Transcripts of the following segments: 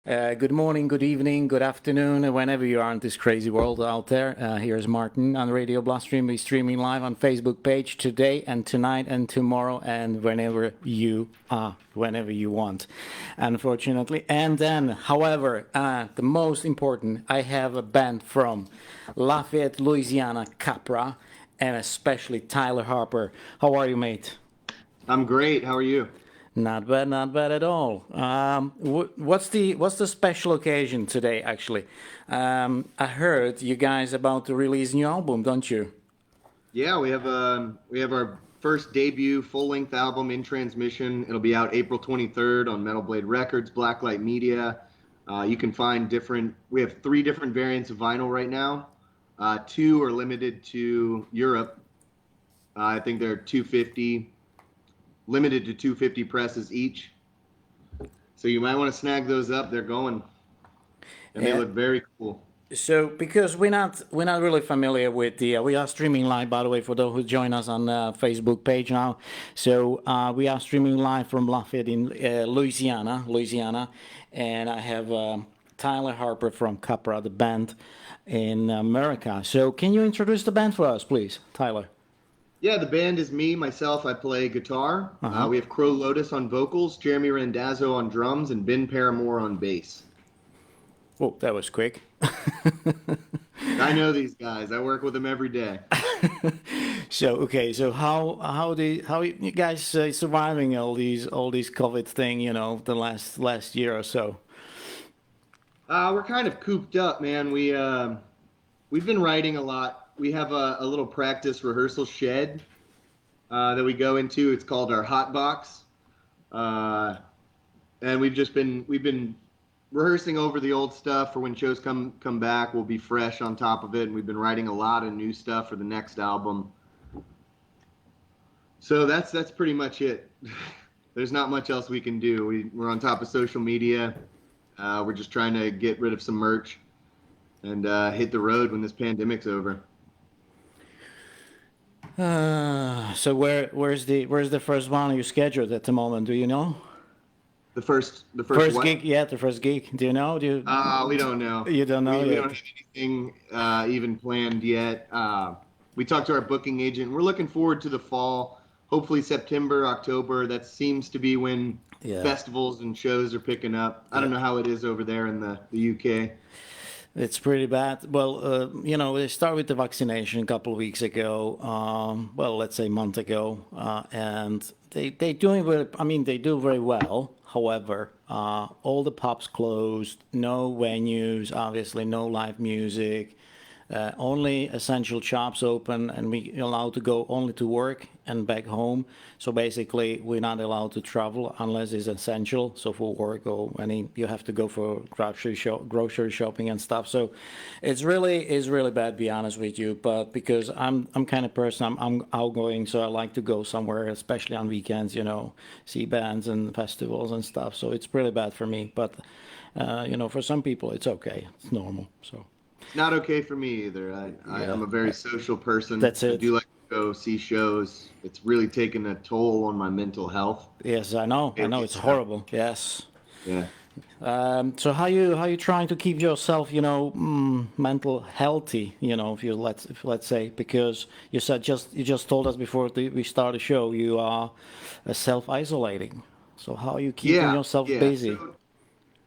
Good morning, good evening, good afternoon, whenever you are in this crazy world out there. Here's Martin on Radio Bloodstream. We're streaming live on Facebook page today and tonight and tomorrow and whenever you are, whenever you want, unfortunately. And then, however, the most important, I have a band from Lafayette, Louisiana, CAPRA, and especially Tyler Harper. How are you, mate? I'm great. How are you? Not bad at all. What's the special occasion today? Actually, I heard you guys about to release a new album, don't you? Yeah, we have our first debut full-length album in transmission. It'll be out April 23rd on Metal Blade Records, Blacklight Media. You can find different. We have three different variants of vinyl right now. Two are limited to Europe. I think they're 250, limited to 250 presses each. So you might want to snag those up. They're going, and they Yeah. look very cool. So because we're not really familiar with the we are streaming live, by the way, for those who join us on the Facebook page now. So we are streaming live from Lafayette in Louisiana, and I have Tyler Harper from CAPRA, the band in America. So can you introduce the band for us, please, Tyler? Yeah, the band is me, myself. I play guitar. Uh-huh. We have Crow Lotus on vocals, Jeremy Randazzo on drums, and Ben Paramore on bass. Oh, that was quick. I know these guys. I work with them every day. So okay, so how you guys surviving all these COVID thing? The last year or so. We're kind of cooped up, man. We've been writing a lot. We have a little practice rehearsal shed that we go into. It's called our hot box, and we've been rehearsing over the old stuff for when shows come back. We'll be fresh on top of it, and we've been writing a lot of new stuff for the next album. So that's pretty much it. There's not much else we can do. We're on top of social media. We're just trying to get rid of some merch and hit the road when this pandemic's over. So where's the first one you scheduled at the moment? Do you know? The first First what? gig, yeah, the first gig. Do you know? We don't know. You don't know We yet? don't have anything even planned yet. We talked to our booking agent. We're looking forward to the fall. Hopefully September, October. That seems to be when Yeah. festivals and shows are picking up. I don't know how it is over there in the UK. It's pretty bad. Well, they start with the vaccination a couple of weeks ago. Well, let's say a month ago, and they doing very. I mean, they do very well. However, all the pubs closed, no venues, obviously no live music, only essential shops open, and we allowed to go only to work and back home. So basically, we're not allowed to travel unless it's essential. So for work or any, you have to go for grocery shopping and stuff. So it's really bad, to be honest with you. But because I'm kind of person, I'm outgoing, so I like to go somewhere, especially on weekends. See bands and festivals and stuff. So it's pretty bad for me. But for some people, it's okay. It's normal. So. It's not okay for me either. Yeah, I'm a very social person. that's I it. do like to go see shows. It's really taken a toll on my mental health. Yes, I know. I know it's It's horrible. Yes. yeah. So how you trying to keep yourself, mental healthy? If let's say, because you just told us before we start the show you are self-isolating. So how are you keeping Yeah, yourself yeah. busy? So,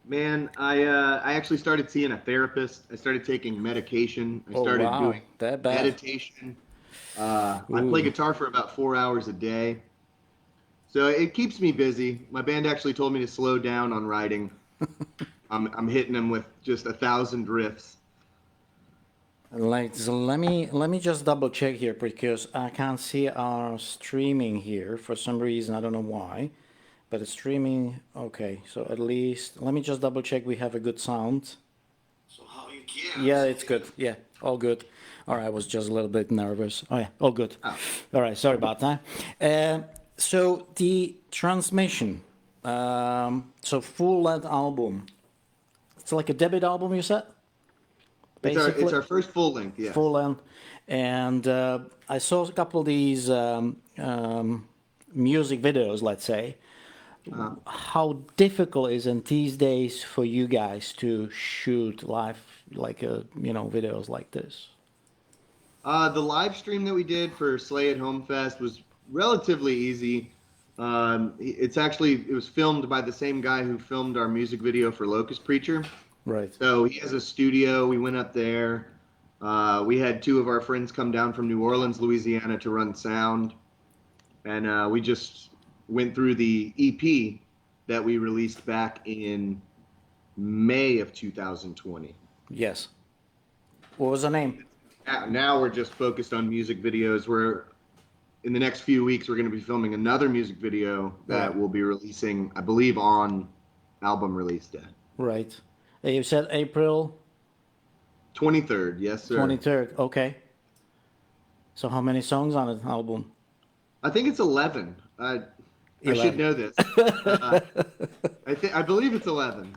man, I actually started seeing a therapist. I started taking medication. I Oh started wow, doing that bad? meditation. I play Ooh. guitar for about 4 hours a day, so it keeps me busy. My band actually told me to slow down on writing. I'm hitting them with just 1,000 riffs. Like, so let me just double check here because I can't see our streaming here for some reason. I don't know why, but it's streaming. Okay, so at least let me just double check we have a good sound. So how you keep? Yeah, it's good. Yeah, all good. All right, I was just a little bit nervous. Oh yeah, all good. Oh, All right, sorry about that. So the transmission. So full length album. It's like a debut album, you said, it's basically. our first full length. Full Yes. length. And I saw a couple of these music videos, let's say. how difficult is it these days for you guys to shoot live, like videos like this? The live stream that we did for Slay at Home Fest was relatively easy. It was filmed by the same guy who filmed our music video for Locust Preacher. Right. So he has a studio. We went up there. We had two of our friends come down from New Orleans, Louisiana to run sound. And we just went through the EP that we released back in May of 2020. Yes. What was the name? Now we're just focused on music videos. In the next few weeks, we're going to be filming another music video that we'll be releasing, I believe, on album release day. Right. You said April 23rd, yes, sir. 23rd. Okay. So how many songs on the album? I think it's 11. I should know this. I believe it's 11.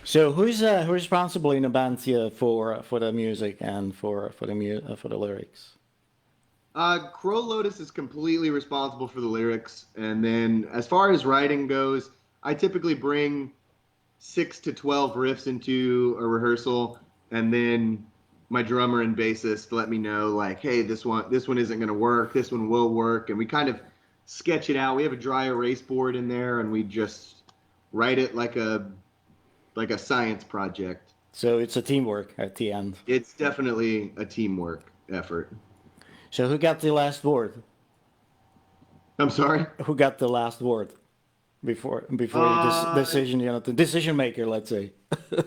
So who's responsible in the band here for the music and for the lyrics? Crow Lotus is completely responsible for the lyrics, and then as far as writing goes, I typically bring 6 to 12 riffs into a rehearsal, and then my drummer and bassist let me know, like, hey, this one isn't going to work, this one will work, and we kind of sketch it out. We have a dry erase board in there, and we just write it like a science project. So it's a teamwork at the end. It's definitely a teamwork effort. So who got the last word? I'm sorry? Who got the last word before this decision? The decision maker, let's say.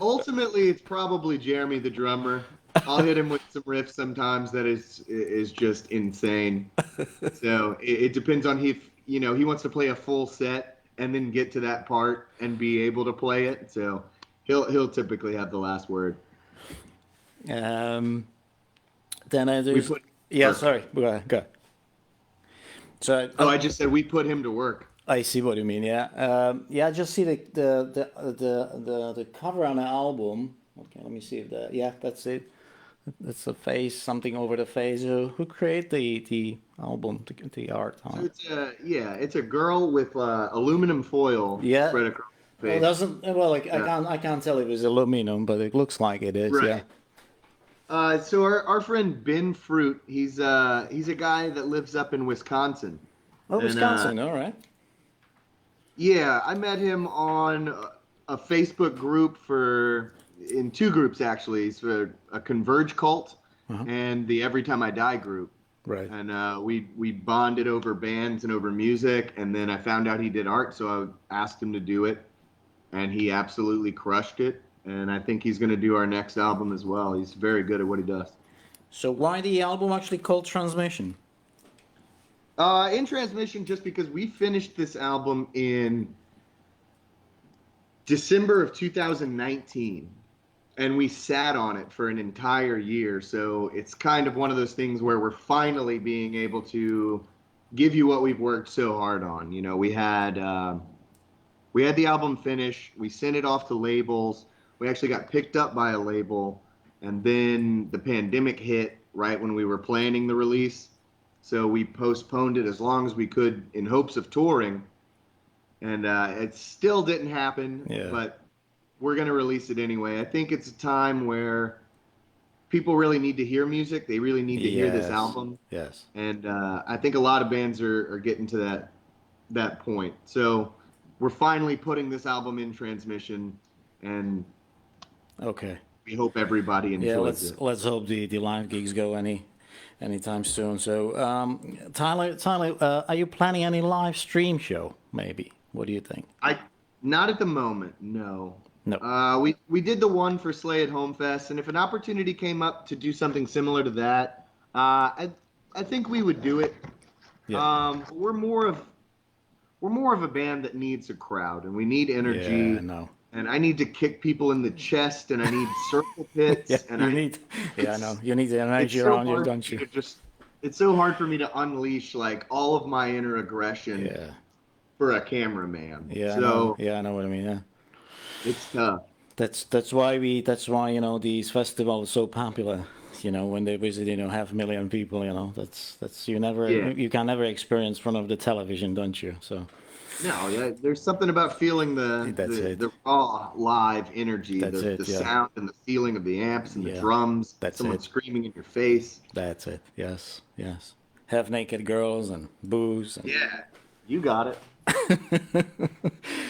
Ultimately, it's probably Jeremy, the drummer. I'll hit him with some riffs sometimes that is just insane. So it depends on he wants to play a full set and then get to that part and be able to play it. So he'll typically have the last word. Then there's sorry, go ahead. So I just said we put him to work. I see what you mean. Yeah, I just see the cover on the album. Okay, let me see if that's it. That's a face, something over the face. Who created the album, the art? So it's a girl with aluminum foil spread across the face. I can't tell if it's aluminum, but it looks like it is. Right. Yeah. So our friend Ben Fruit, he's a guy that lives up in Wisconsin. Oh, Wisconsin, all right. Yeah, I met him on a Facebook group in two groups actually. It's for a Converge cult and the Every Time I Die group. Right. And we bonded over bands and over music, and then I found out he did art, so I asked him to do it, and he absolutely crushed it. And I think he's going to do our next album as well. He's very good at what he does. So why the album actually called Transmission? In Transmission, just because we finished this album in December of 2019, and we sat on it for an entire year. So it's kind of one of those things where we're finally being able to give you what we've worked so hard on. You know, we had the album finished. We sent it off to labels. We actually got picked up by a label, and then the pandemic hit right when we were planning the release. So we postponed it as long as we could in hopes of touring, and it still didn't happen, but we're going to release it anyway. I think it's a time where people really need to hear music. They really need to hear this album. Yes. And I think a lot of bands are getting to that point. So we're finally putting this album in Transmission, and we hope everybody enjoys it. Let's hope the live gigs go anytime soon. So Tyler, are you planning any live stream show? Maybe. What do you think? Not at the moment. No. No. We did the one for Slay at Home Fest, and if an opportunity came up to do something similar to that, I think we would do it. Yeah. We're more of a band that needs a crowd, and we need energy. Yeah, I know. And I need to kick people in the chest, and I need circle pits. I know. You need the energy around you, don't you? It's so hard for me to unleash like all of my inner aggression for a cameraman. Yeah. So I know what I mean. Yeah. It's tough. That's why these festivals are so popular. You know, when they visit 500,000 people. You know, that's you can never experience in front of the television, don't you? So. No, yeah, there's something about feeling the That's the it. the raw live energy, That's the it. Yeah. sound and the feeling of the amps and the Yeah. drums, That's someone it. screaming in your face. That's it. Yes. Yes. Half naked girls and booze and Yeah, you got it.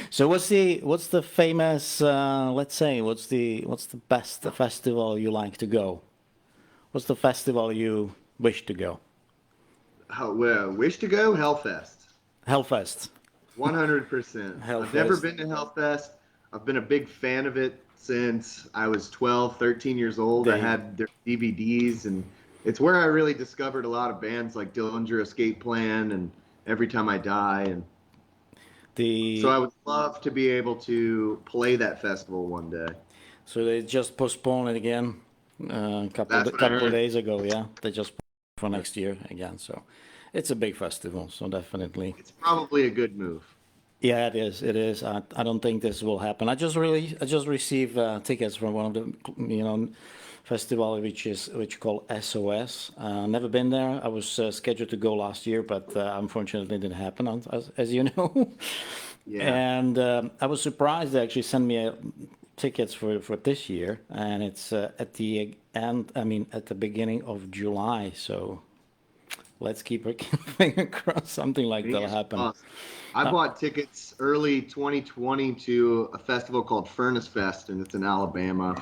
so what's the famous let's say what's the best festival you like to go? What's the festival you wish to go? Well, wish to go Hellfest. Hellfest. 100%. I've never Hellfest. been to Hellfest. I've been a big fan of it since I was 12, 13 years old. I The had their DVDs, and it's where I really discovered a lot of bands like Dillinger Escape Plan and Every Time I Die. And so the I would love to be able to play that festival one day. so they just postponed it again That's what I couple of heard. days ago. Yeah, they just for next year again. So it's a big festival. So definitely. It's probably a good move. Yeah, it is. It is. I don't think this will happen. I just received tickets from one of the festival which called SOS. Never been there. I was scheduled to go last year, but unfortunately it didn't happen, as you know. Yeah. And I was surprised they actually sent me tickets for this year, and it's at the end. I mean, at the beginning of July. So let's keep our finger crossed. Something like that'll Fingers happen. crossed. I bought tickets early 2020 to a festival called Furnace Fest, and it's in Alabama.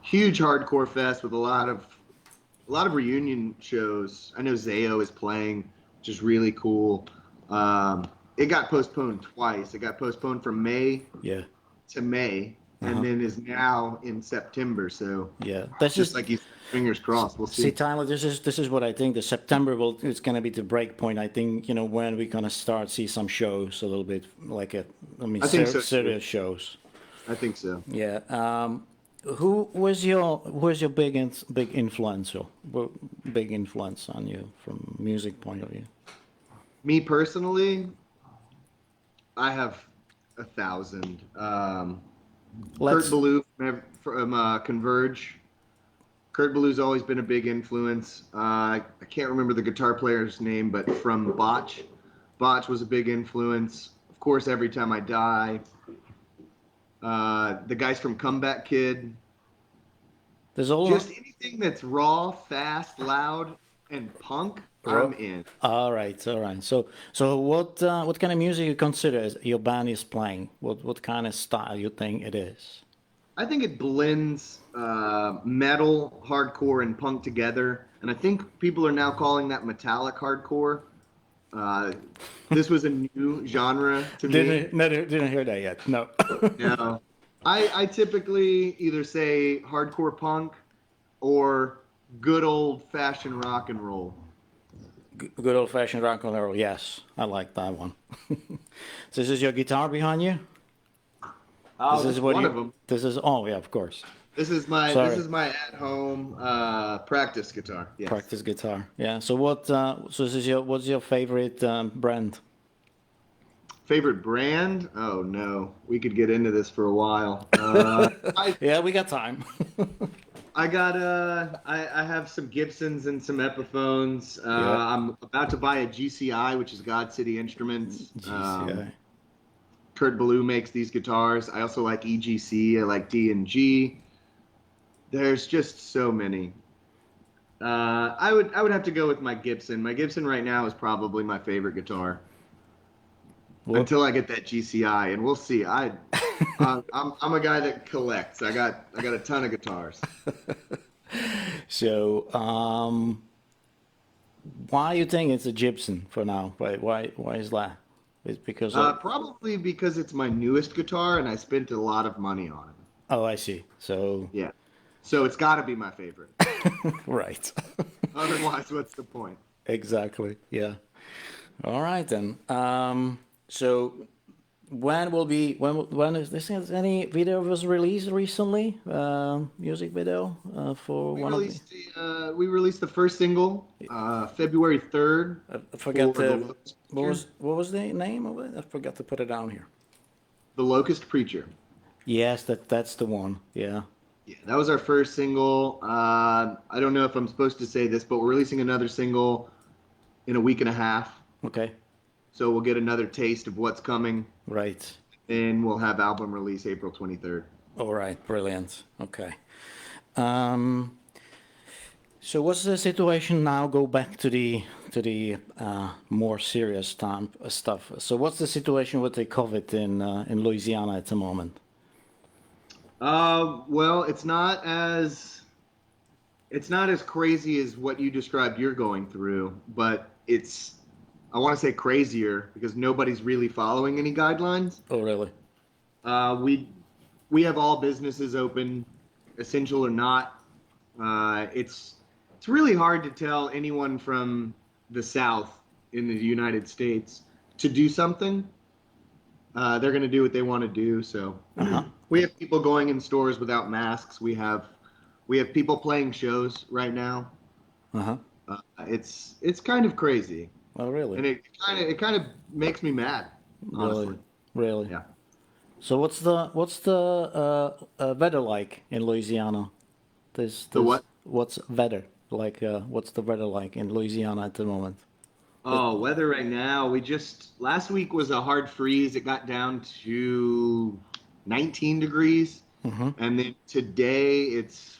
Huge hardcore fest with a lot of reunion shows. I know Zayo is playing, which is really cool. It got postponed twice. It got postponed from May Yeah. to May, and Uh-huh. then is now in September. So Yeah. That's just just like you said, fingers crossed. We'll see, see. Tyler. This is what I think. The September will it's gonna be the break point. I think when we're gonna start see some shows a little bit like I think so too. serious shows. I think so. Yeah. Who was your big influencer? Big influence on you from music point of view? Me personally, I have 1,000. Kurt Let's. Ballou from Converge. Kurt Ballou's always been a big influence. I can't remember the guitar player's name, but from Botch. Botch was a big influence. Of course, Every Time I Die. The guys from Comeback Kid. There's all. Just anything that's raw, fast, loud, and punk, I'm Ro- in. All right, all right. So what kind of music you consider as your band is playing? What kind of style you think it is? I think it blends metal, hardcore, and punk together. And I think people are now calling that metallic hardcore. Uh, this was a new genre to me. Didn't hear that yet. No. Now, I typically either say hardcore punk or good old fashioned rock and roll. Good old fashioned rock and roll. Yes, I like that one. So this is your guitar behind you. This Oh, is that's what one of you. them. This is. Oh yeah, of course. This Sorry, is my at home practice guitar. Yes. practice guitar. Yeah. So what? So this is your. What's your favorite brand? Favorite brand? Oh no, we could get into this for a while. I Yeah, we got time. I got I have some Gibsons and some Epiphones. Yeah. I'm about to buy a GCI, which is God City Instruments. GCI. Kurt Ballou makes these guitars. I also like EGC. I like D&G. There's just so many. I would have to go with my Gibson. My Gibson right now is probably my favorite guitar What? until I get that GCI, and we'll see. I'm a guy that collects. I got a ton of guitars. So why you think it's a Gibson for now? Why is that? It's because of. Probably because it's my newest guitar, and I spent a lot of money on it. Oh, I see. So Yeah, so it's got to be my favorite. right. Otherwise, what's the point? Exactly. Yeah. All right then. So when is this? Is any video was released recently? Music video for We one of the. released the first single February 3rd I for forgot the the Locust Preacher. what was the name of it? I forgot to put it down here. The Locust Preacher. Yes, that's the one. Yeah. Yeah, that was our first single. I don't know if I'm supposed to say this, but we're releasing another single in a week and a half. Okay. so we'll get another taste of what's coming. Right. And we'll have album release April 23rd. All right. Brilliant. Okay. Um, so what's the situation now? Go back to the more serious stuff. So what's the situation with the COVID in Louisiana at the moment? Well, it's not as crazy as what you described you're going through, but I want to say crazier because nobody's really following any guidelines. Oh, really? We have all businesses open, essential or not. It's really hard to tell anyone from the South in the United States to do something. They're going to do what they want to do. So we have people going in stores without masks. We have people playing shows right now. Uh-huh. It's kind of crazy, Oh, really? and it kind of makes me mad, honestly. Really? Yeah. So what's the weather like in Louisiana? The what? What's weather like? What's the weather like in Louisiana at the moment? Oh, weather right now. Last week was a hard freeze. It got down to 19 degrees. Mm-hmm. And then today it's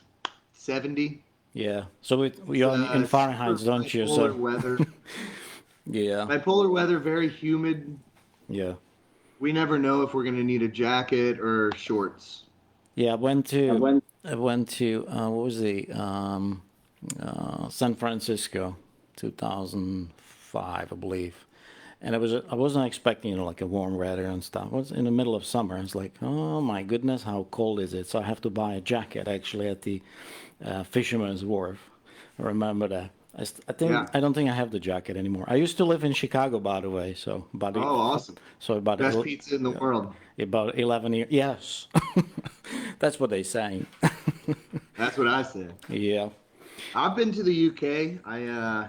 70. Yeah. So you're in Fahrenheit, don't you? Bipolar So weather. yeah, Bipolar weather, very humid. yeah, We never know if we're going to need a jacket or shorts. yeah. I went to what was San Francisco, 2005, I believe. And I wasn't expecting, like a warm weather and stuff. It was in the middle of summer. It's like, oh my goodness, how cold is it? So I have to buy a jacket actually at the Fisherman's Wharf. I remember that. I think Yeah. I don't think I have the jacket anymore. I used to live in Chicago, by the way. So Oh, awesome. about Best pizza in the world. about 11 years. Yes, that's what they say. That's what I said. Yeah. I've been to the UK.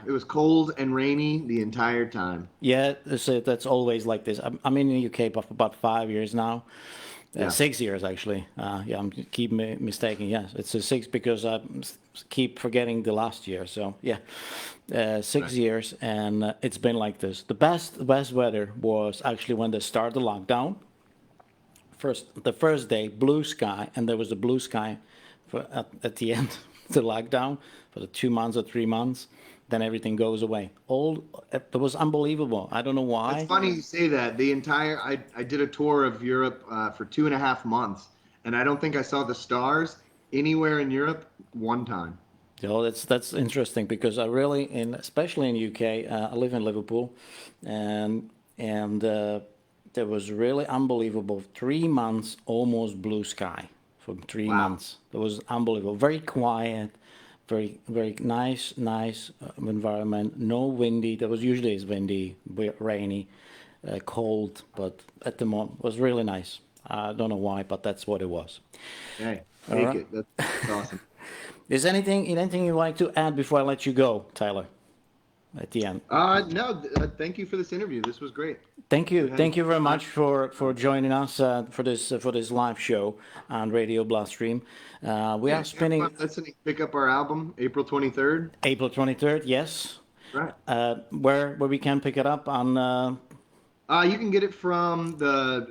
It was cold and rainy the entire time. Yeah, so that's always like this. I'm in the UK for about 5 years now. Yeah. 6 years actually. Yeah, I'm keep mistaking. Yes, it's a six because I keep forgetting the last year. So yeah, 6 years, and it's been like this. The best weather was actually when they started the lockdown. The first day, blue sky, and there was a blue sky at the end of the lockdown for the 2 months or 3 months. Then everything goes away. It was unbelievable. I don't know why. It's funny you say that. I did a tour of Europe for 2.5 months, and I don't think I saw the stars anywhere in Europe one time. You know, that's interesting because I really, especially in UK, I live in Liverpool, and there was really unbelievable 3 months almost blue sky for three Wow. months. It was unbelievable, very quiet, very nice environment. No windy. There was usually it's windy, rainy, cold, but at the moment it was really nice. I don't know why, but that's what it was. Hey, All take right. it. That's awesome. Is anything you'd like to add before I let you go, Tyler? At the end. No, thank you for this interview. This was great. Thank you. Good Thank you very having much for joining us for this live show on Radio Bloodstream. We are spinning Listening. Pick up our album April 23rd. April 23rd. Yes. Right. Where we can pick it up on. You can get it from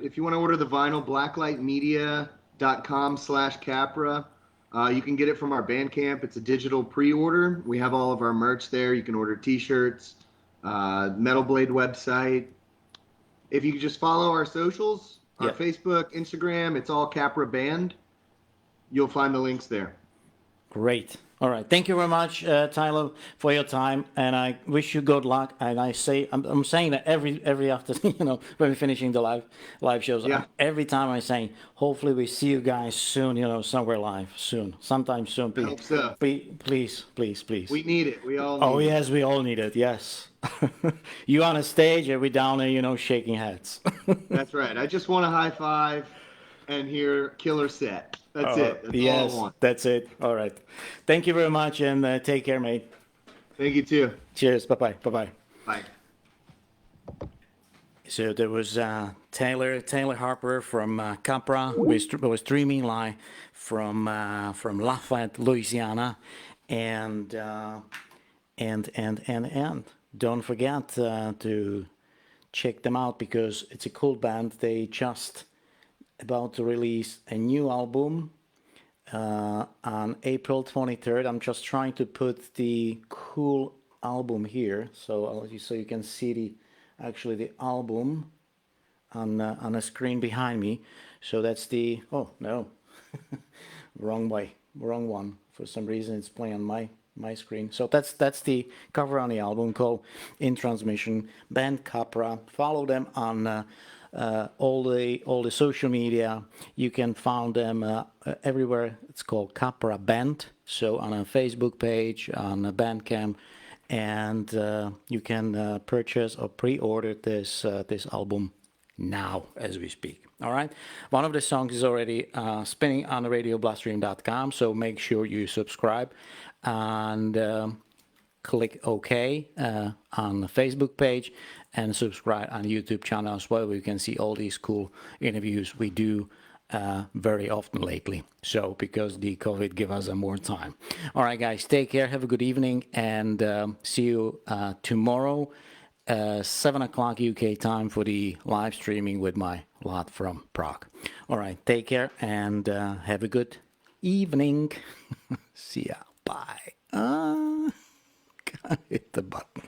if you want to order the vinyl, blacklightmedia.com/CAPRA. You can get it from our Bandcamp. It's a digital pre-order. We have all of our merch there. You can order t-shirts, Metal Blade website. If you could just follow our socials, our Yeah. Facebook, Instagram, it's all CAPRA Band. You'll find the links there. Great. All right. Thank you very much, Tyler, for your time, and I wish you good luck. And I'm saying that every after when we're finishing the live shows. Yeah. Every time I'm saying, hopefully we see you guys soon. Somewhere live soon, sometime soon. I hope so. Please. We need it. We all need Oh it. yes, we all need it. Yes. You on a stage, and we down there, shaking heads. That's right. I just want a high five and hear killer set. That's it. That's Yes, all I want. that's it. All right. Thank you very much, and take care, mate. Thank you too. Cheers. Bye-bye. Bye-bye. Bye. So there was Taylor Harper from CAPRA. We were streaming live from Lafayette, Louisiana, and don't forget check them out because it's a cool band. They just about to release a new album on April 23rd. I'm just trying to put the cool album here, so you can see the album on a screen behind me. So that's the, oh no, wrong one. For some reason it's playing on my screen. So that's the cover on the album called In Transmission, band CAPRA. Follow them on all the social media. You can find them everywhere. It's called CAPRA Band. So on a Facebook page, on a Bandcamp, and you can purchase or pre-order this album now as we speak. All right, one of the songs is already spinning on radiobloodstream.com, so make sure you subscribe and click OK on the Facebook page and subscribe on the YouTube channel as well, where you can see all these cool interviews we do very often lately. So because the COVID give us more time. All right, guys, take care, have a good evening, and see you tomorrow. 7 o'clock UK time for the live streaming with my lot from Prague. All right, take care and have a good evening. See ya. Bye. Hit the button.